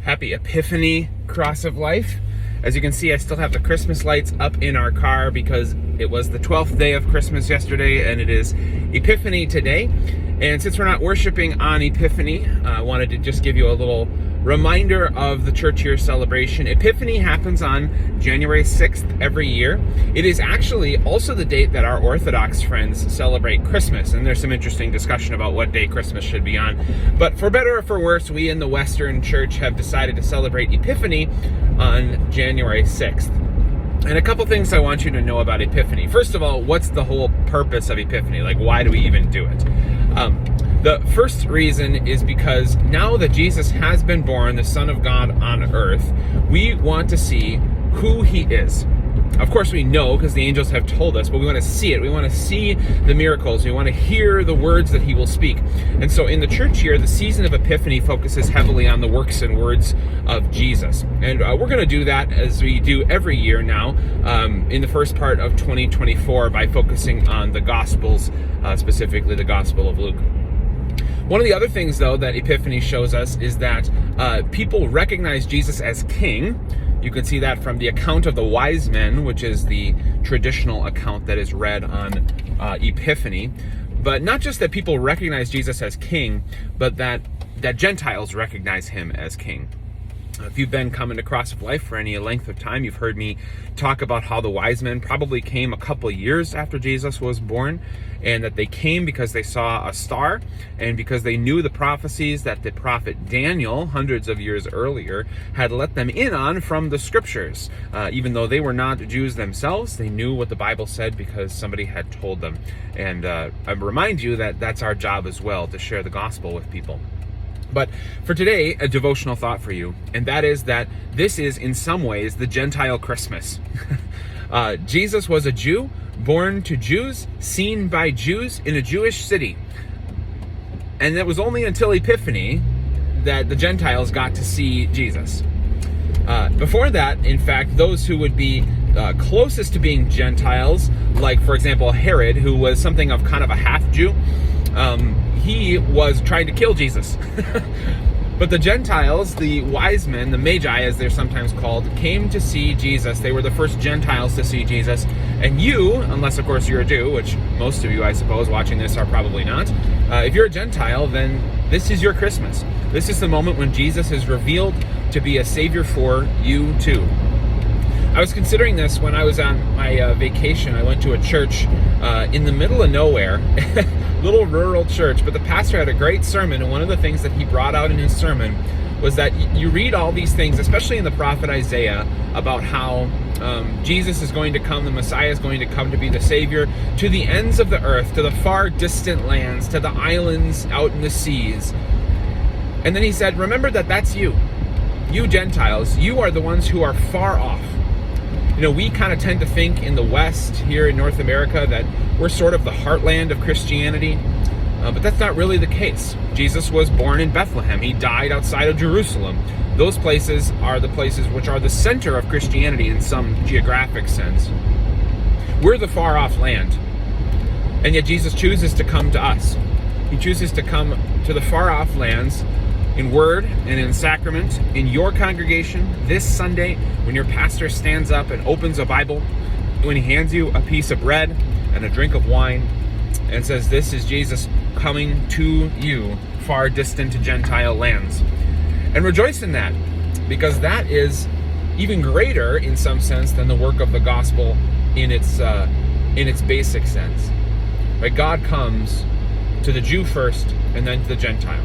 Happy Epiphany, Cross of Life. As you can see, I still have the Christmas lights up in our car because it was the 12th day of Christmas yesterday and it is Epiphany today. And since we're not worshiping on Epiphany, I wanted to just give you a little reminder of the church year celebration. Epiphany happens on January 6th every year. It is actually also the date that our Orthodox friends celebrate Christmas, and there's some interesting discussion about what day Christmas should be on. But for better or for worse, we in the Western Church have decided to celebrate Epiphany on January 6th. And a couple things I want you to know about Epiphany. First of all, what's the whole purpose of Epiphany? Like, why do we even do it? The first reason is because now that Jesus has been born, the Son of God on earth, we want to see who he is. Of course we know because the angels have told us, but we want to see it. We want to see the miracles. We want to hear the words that he will speak. And so in the church year, the season of Epiphany focuses heavily on the works and words of Jesus. And we're going to do that as we do every year now in the first part of 2024 by focusing on the Gospels, specifically the Gospel of Luke. One of the other things, though, that Epiphany shows us is that people recognize Jesus as king. You can see that from the account of the wise men, which is the traditional account that is read on Epiphany. But not just that people recognize Jesus as king, but that Gentiles recognize him as king. If you've been coming to Cross of Life for any length of time, you've heard me talk about how the wise men probably came a couple years after Jesus was born, and that they came because they saw a star and because they knew the prophecies that the prophet Daniel, hundreds of years earlier, had let them in on from the scriptures. Even though they were not Jews themselves, they knew what the Bible said because somebody had told them. And I remind you that that's our job as well, to share the gospel with people. But for today, a devotional thought for you, and that is that this is in some ways the Gentile Christmas. Jesus was a Jew, born to Jews, seen by Jews in a Jewish city. And it was only until Epiphany that the Gentiles got to see Jesus. Before that, in fact, those who would be closest to being Gentiles, like, for example, Herod, who was something of kind of a half-Jew, he was trying to kill Jesus. But the Gentiles, the wise men, the Magi as they're sometimes called, came to see Jesus. They were the first Gentiles to see Jesus. And you, unless of course you're a Jew, which most of you I suppose watching this are probably not, if you're a Gentile, then this is your Christmas. This is the moment when Jesus is revealed to be a Savior for you too. I was considering this when I was on my vacation. I went to a church in the middle of nowhere, little rural church, but the pastor had a great sermon, and one of the things that he brought out in his sermon was that you read all these things, especially in the prophet Isaiah, about how Jesus is going to come, the Messiah is going to come to be the Savior to the ends of the earth, to the far distant lands, to the islands out in the seas. And then he said, remember that that's you. You Gentiles, you are the ones who are far off. You know, we kind of tend to think in the West, here in North America, that we're sort of the heartland of Christianity, but that's not really the case. Jesus was born in Bethlehem. He died outside of Jerusalem. Those places are the places which are the center of Christianity in some geographic sense. We're the far off land, and yet Jesus chooses to come to us. He chooses to come to the far off lands in word and in sacrament, in your congregation this Sunday, when your pastor stands up and opens a Bible, when he hands you a piece of bread and a drink of wine and says, this is Jesus coming to you, far distant Gentile lands. And rejoice in that, because that is even greater in some sense than the work of the gospel in its basic sense. Right? God comes to the Jew first and then to the Gentile.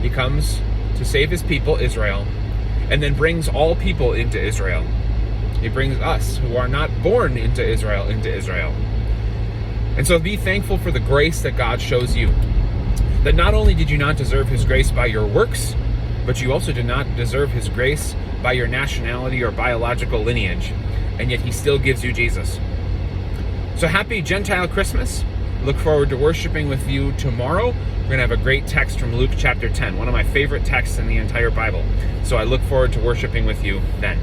He comes to save his people, Israel, and then brings all people into Israel. He brings us, who are not born into Israel. And so be thankful for the grace that God shows you. That not only did you not deserve his grace by your works, but you also did not deserve his grace by your nationality or biological lineage. And yet he still gives you Jesus. So happy Gentile Christmas. Look forward to worshiping with you tomorrow. We're going to have a great text from Luke chapter 10, one of my favorite texts in the entire Bible. So I look forward to worshiping with you then.